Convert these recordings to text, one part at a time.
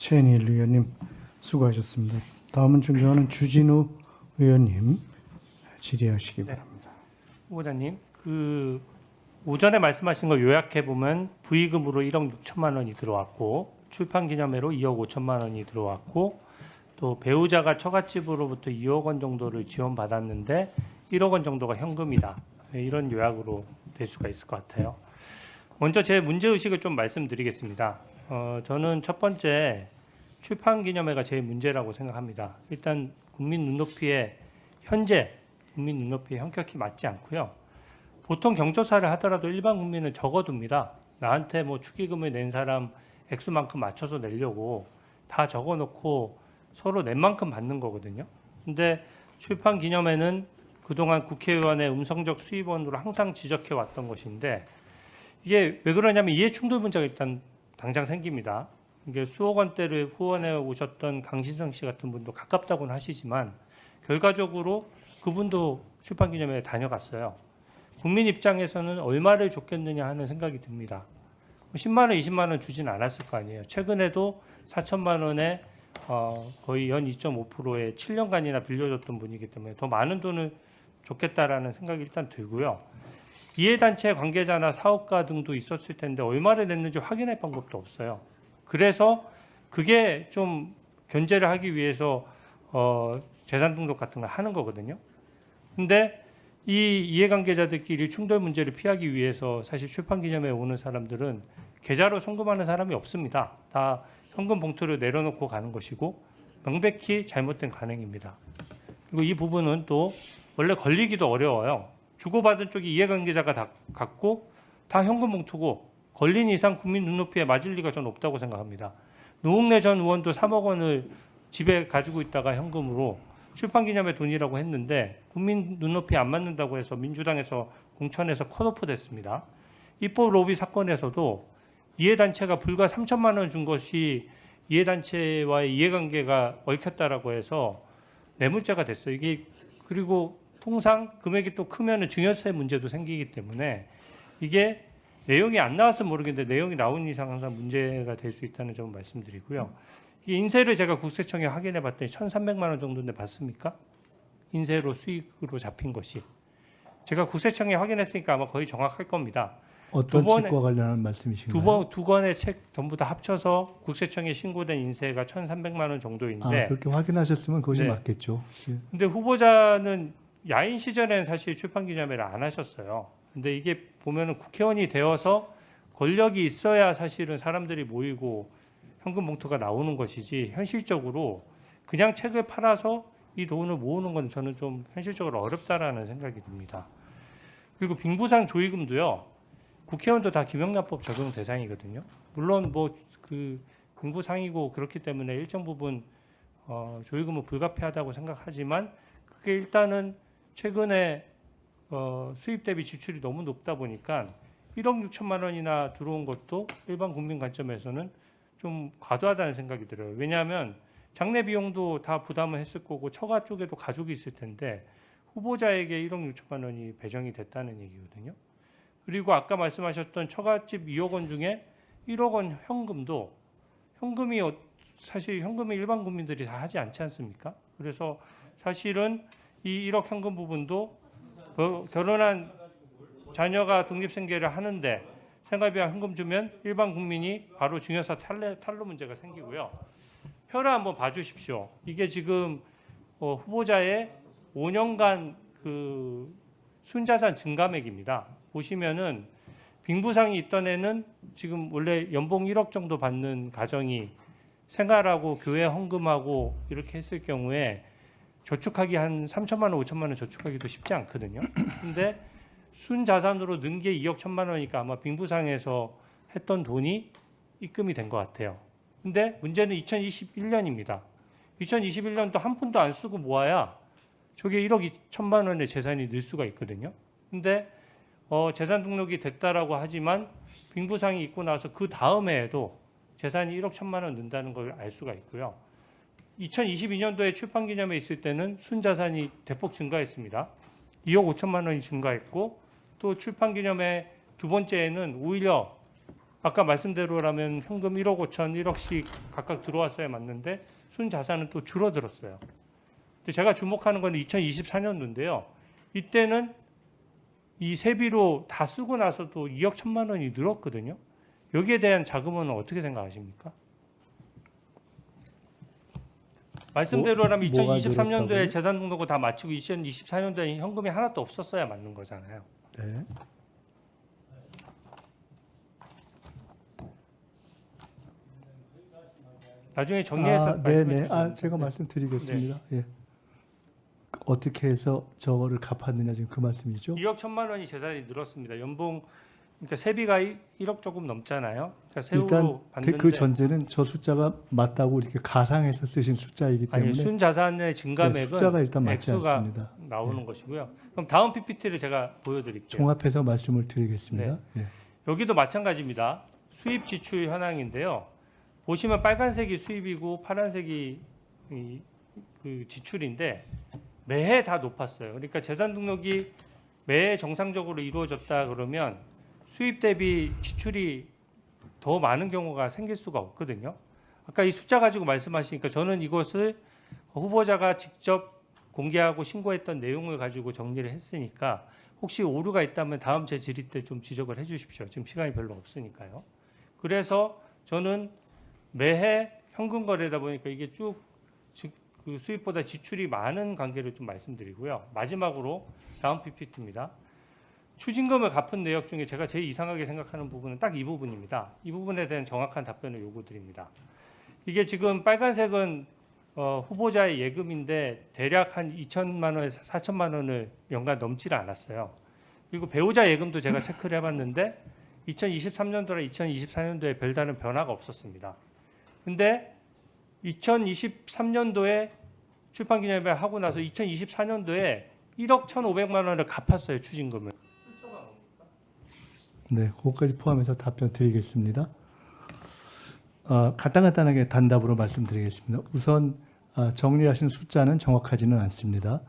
최인일 의원님 수고하셨습니다. 다음은 존경하는 주진우 의원님 질의하시기 바랍니다. 후보자님, 오전에 말씀하신 거 요약해 보면 부의금으로 1억 6천만 원이 들어왔고 출판 기념회로 2억 5천만 원이 들어왔고 또 배우자가 처갓집으로부터 2억 원 정도를 지원받았는데 1억 원 정도가 현금이다. 이런 요약으로 될 수가 있을 것 같아요. 먼저 제 문제 의식을 좀 말씀드리겠습니다. 저는 첫 번째 출판 기념회가 제일 문제라고 생각합니다. 일단 국민 눈높이에 현재 국민 눈높이에 현격히 맞지 않고요. 보통 경조사를 하더라도 일반 국민은 적어둡니다. 나한테 뭐 축의금을 낸 사람 액수만큼 맞춰서 내려고 다 적어놓고 서로 낸 만큼 받는 거거든요. 근데 출판 기념회는 그동안 국회의원의 음성적 수입원으로 항상 지적해 왔던 것인데 이게 왜 그러냐면 이해 충돌 문제가 일단 당장 생깁니다. 이게 수억 원대를 후원해 오셨던 강신성 씨 같은 분도 가깝다고는 하시지만 결과적으로 그분도 출판 기념회에 다녀갔어요. 국민 입장에서는 얼마를 줬겠느냐 하는 생각이 듭니다. 10만 원, 20만 원 주진 않았을 거 아니에요. 최근에도 4천만 원에 거의 연 2.5%에 7년간이나 빌려줬던 분이기 때문에 더 많은 돈을 줬겠다라는 생각이 일단 들고요. 이해단체 관계자나 사업가 등도 있었을 텐데 얼마를 냈는지 확인할 방법도 없어요. 그래서 그게 좀 견제를 하기 위해서 재산 등록 같은 걸 하는 거거든요. 근데 이 이해관계자들끼리 충돌 문제를 피하기 위해서 사실 출판기념회에 오는 사람들은 계좌로 송금하는 사람이 없습니다. 다 현금 봉투를 내려놓고 가는 것이고 명백히 잘못된 관행입니다. 그리고 이 부분은 또 원래 걸리기도 어려워요. 주고받은 쪽이 이해관계자가 다 갖고 다 현금 봉투고 걸린 이상 국민 눈높이에 맞을 리가 전 없다고 생각합니다. 노웅래 전 의원도 3억 원을 집에 가지고 있다가 현금으로 출판기념회 돈이라고 했는데 국민 눈높이에 안 맞는다고 해서 민주당에서 공천에서 컷오프 됐습니다. 입법 로비 사건에서도 이해단체가 불과 3천만 원 준 것이 이해단체와의 이해관계가 얽혔다라고 해서 뇌물죄가 됐어요. 이게 그리고 통상 금액이 또 크면 증여세 문제도 생기기 때문에 이게 내용이 안 나와서 모르겠는데 내용이 나온 이상 항상 문제가 될 수 있다는 점을 말씀드리고요. 이 인세를 제가 국세청에 확인해 봤더니 1,300만 원 정도인데 맞습니까? 인세로 수익으로 잡힌 것이. 제가 국세청에 확인했으니까 아마 거의 정확할 겁니다. 어떤 책과 관련한 말씀이신가요? 두 권의 책 전부 다 합쳐서 국세청에 신고된 인세가 1,300만 원 정도인데 그렇게 확인하셨으면 그것이 네. 맞겠죠. 예. 근데 후보자는 야인 시절에는 사실 출판 기념회를 안 하셨어요. 근데 이게 보면은 국회의원이 되어서 권력이 있어야 사실은 사람들이 모이고 현금 봉투가 나오는 것이지 현실적으로 그냥 책을 팔아서 이 돈을 모으는 건 저는 좀 현실적으로 어렵다라는 생각이 듭니다. 그리고 빙부상 조의금도요. 국회의원도 다 김영란법 적용 대상이거든요. 물론 뭐 그 빙부상이고 그렇기 때문에 일정 부분 조의금은 불가피하다고 생각하지만 그게 일단은 최근에 수입 대비 지출이 너무 높다 보니까 1억 6천만 원이나 들어온 것도 일반 국민 관점에서는 좀 과도하다는 생각이 들어요. 왜냐하면 장례 비용도 다 부담을 했을 거고 처가 쪽에도 가족이 있을 텐데 후보자에게 1억 6천만 원이 배정이 됐다는 얘기거든요. 그리고 아까 말씀하셨던 처갓집 2억 원 중에 1억 원 현금도 현금이 사실 현금이 일반 국민들이 다 하지 않지 않습니까? 그래서 사실은 이 1억 현금 부분도 결혼한 자녀가 독립생계를 하는데 생활비와 현금 주면 일반 국민이 바로 증여세 탈루 문제가 생기고요. 표를 한번 봐주십시오. 이게 지금 후보자의 5년간 그 순자산 증감액입니다. 보시면은 빙부상이 있던 애는 지금 원래 연봉 1억 정도 받는 가정이 생활하고 교회 헌금하고 이렇게 했을 경우에 저축하기 한 3천만 원, 5천만 원 저축하기도 쉽지 않거든요. 근데 순자산으로 는 게 2억 1천만 원이니까 아마 빙부상에서 했던 돈이 입금이 된 것 같아요. 근데 문제는 2021년입니다. 2021년도 한 푼도 안 쓰고 모아야 저게 1억 2천만 원의 재산이 늘 수가 있거든요. 근데 재산 등록이 됐다라고 하지만 빙부상이 있고 나서 그 다음 해에도 재산이 1억 1천만 원 는다는 걸 알 수가 있고요. 2022년도에 출판기념회 있을 때는 순자산이 대폭 증가했습니다. 2억 5천만 원이 증가했고 또 출판기념회 두 번째에는 오히려 아까 말씀대로라면 현금 1억 5천, 1억씩 각각 들어왔어야 맞는데 순자산은 또 줄어들었어요. 근데 제가 주목하는 건 2024년도인데요. 이때는 이 세비로 다 쓰고 나서도 2억 1천만 원이 늘었거든요. 여기에 대한 자금은 어떻게 생각하십니까? 말씀대로라면 뭐가 2023년도에 늘었다고요? 재산 등록을 다 마치고 2024년도에 현금이 하나도 없었어야 맞는 거잖아요. 네. 나중에 정리해서 말씀해 네네. 주시면 제가 말씀드리겠습니다. 예. 어떻게 해서 저거를 갚았느냐 지금 그 말씀이죠? 2억 1천만 원이 재산이 늘었습니다. 연봉 그러니까 세비가 1억 조금 넘잖아요. 그러니까 세후로 일단 받는데 그 전제는 저 숫자가 맞다고 이렇게 가상해서 쓰신 숫자이기 아니 때문에 순자산의 증감액은 숫자가 일단 맞지 액수가 않습니다. 나오는 것이고요. 그럼 다음 PPT를 제가 보여드릴게요. 종합해서 말씀을 드리겠습니다. 예. 여기도 마찬가지입니다. 수입 지출 현황인데요. 보시면 빨간색이 수입이고 파란색이 그 지출인데 매해 다 높았어요. 그러니까 재산 등록이 매해 정상적으로 이루어졌다 그러면 수입 대비 지출이 더 많은 경우가 생길 수가 없거든요. 아까 이 숫자 가지고 말씀하시니까 저는 이것을 후보자가 직접 공개하고 신고했던 내용을 가지고 정리를 했으니까 혹시 오류가 있다면 다음 제 질의 때 좀 지적을 해 주십시오. 지금 시간이 별로 없으니까요. 그래서 저는 매해 현금 거래다 보니까 이게 쭉 그 수입보다 지출이 많은 관계를 좀 말씀드리고요. 마지막으로 다음 PPT입니다. 추징금을 갚은 내역 중에 제가 제일 이상하게 생각하는 부분은 딱 이 부분입니다. 이 부분에 대한 정확한 답변을 요구드립니다. 이게 지금 빨간색은 후보자의 예금인데 대략 한 2천만 원에서 4천만 원을 연간 넘지를 않았어요. 그리고 배우자 예금도 제가 체크를 해봤는데 2023년도랑 2024년도에 별다른 변화가 없었습니다. 근데 2023년도에 출판기념회 하고 나서 2024년도에 1억 1,500만 원을 갚았어요. 추징금을. 네, 그것까지 포함해서 답변 드리겠습니다. 간단하게 단답으로 말씀드리겠습니다. 우선 정리하신 숫자는 정확하지는 않습니다.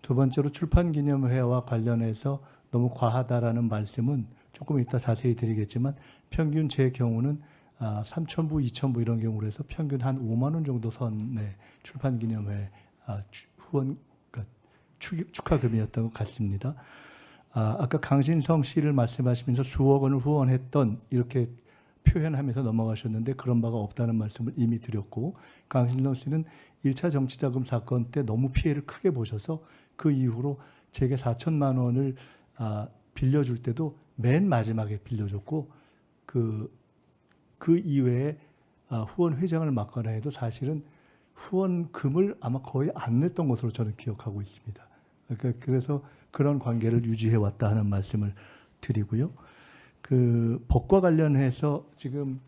두 번째로 출판기념회와 관련해서 너무 과하다라는 말씀은 조금 이따 자세히 드리겠지만 평균 제 경우는 3,000부, 2,000부 이런 경우로 해서 평균 한 5만 원 정도 선의 출판기념회 후원 그러니까 축하금이었던 것 같습니다. 아까 강신성 씨를 말씀하시면서 수억 원을 후원했던 이렇게 표현하면서 넘어가셨는데 그런 바가 없다는 말씀을 이미 드렸고 강신성 씨는 1차 정치자금 사건 때 너무 피해를 크게 보셔서 그 이후로 제게 4천만 원을 빌려줄 때도 맨 마지막에 빌려줬고 그 이외에 후원 회장을 맡거나 해도 사실은 후원금을 아마 거의 안 냈던 것으로 저는 기억하고 있습니다. 그래서 그런 관계를 유지해 왔다 하는 말씀을 드리고요. 그 법과 관련해서 지금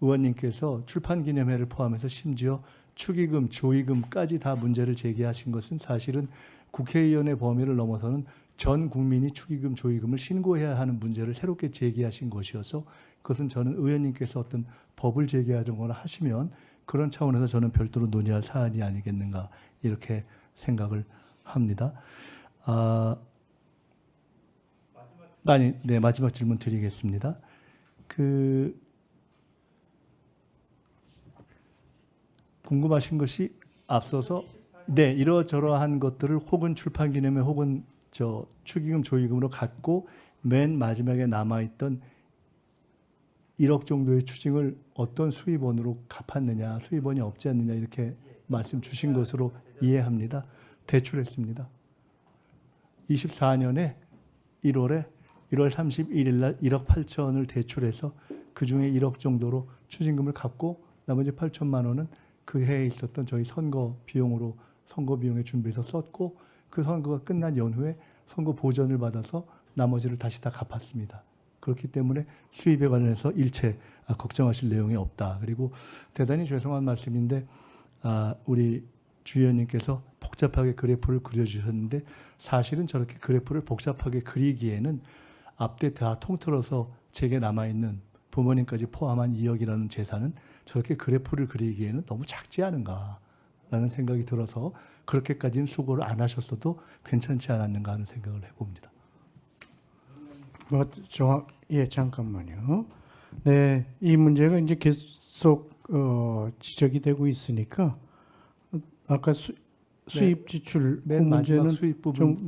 의원님께서 출판기념회를 포함해서 심지어 축의금, 조의금까지 다 문제를 제기하신 것은 사실은 국회의원의 범위를 넘어서는 전 국민이 축의금, 조의금을 신고해야 하는 문제를 새롭게 제기하신 것이어서 그것은 저는 의원님께서 어떤 법을 제기하거나 하시면 그런 차원에서 저는 별도로 논의할 사안이 아니겠는가 이렇게 생각을 합니다. 마지막 질문 드리겠습니다. 궁금하신 것이 앞서서 이러저러한 것들을 혹은 출판기념회 혹은 축의금, 조의금으로 갖고 맨 마지막에 남아있던 1억 정도의 추징을 어떤 수입원으로 갚았느냐, 수입원이 없지 않느냐 이렇게 말씀 주신 것으로 이해합니다. 대출했습니다. 24년에 1월 31일 날 1억 8천을 대출해서 그중에 1억 정도로 추징금을 갚고 나머지 8천만 원은 그 해에 있었던 저희 선거 비용에 준비해서 썼고 그 선거가 끝난 연후에 선거 보전을 받아서 나머지를 다시 다 갚았습니다. 그렇기 때문에 수입에 관련해서 일체 걱정하실 내용이 없다. 그리고 대단히 죄송한 말씀인데 우리 주 의원님께서 복잡하게 그래프를 그려주셨는데 사실은 저렇게 그래프를 복잡하게 그리기에는 앞뒤 다 통틀어서 제게 남아있는 부모님까지 포함한 2억이라는 재산은 저렇게 그래프를 그리기에는 너무 작지 않은가라는 생각이 들어서 그렇게까지는 수고를 안 하셨어도 괜찮지 않았는가 하는 생각을 해봅니다. 잠깐만요. 네, 이 문제가 이제 계속 지적이 되고 있으니까 아까 수입 지출 그 맨 마지막 문제는 수입 부분 좀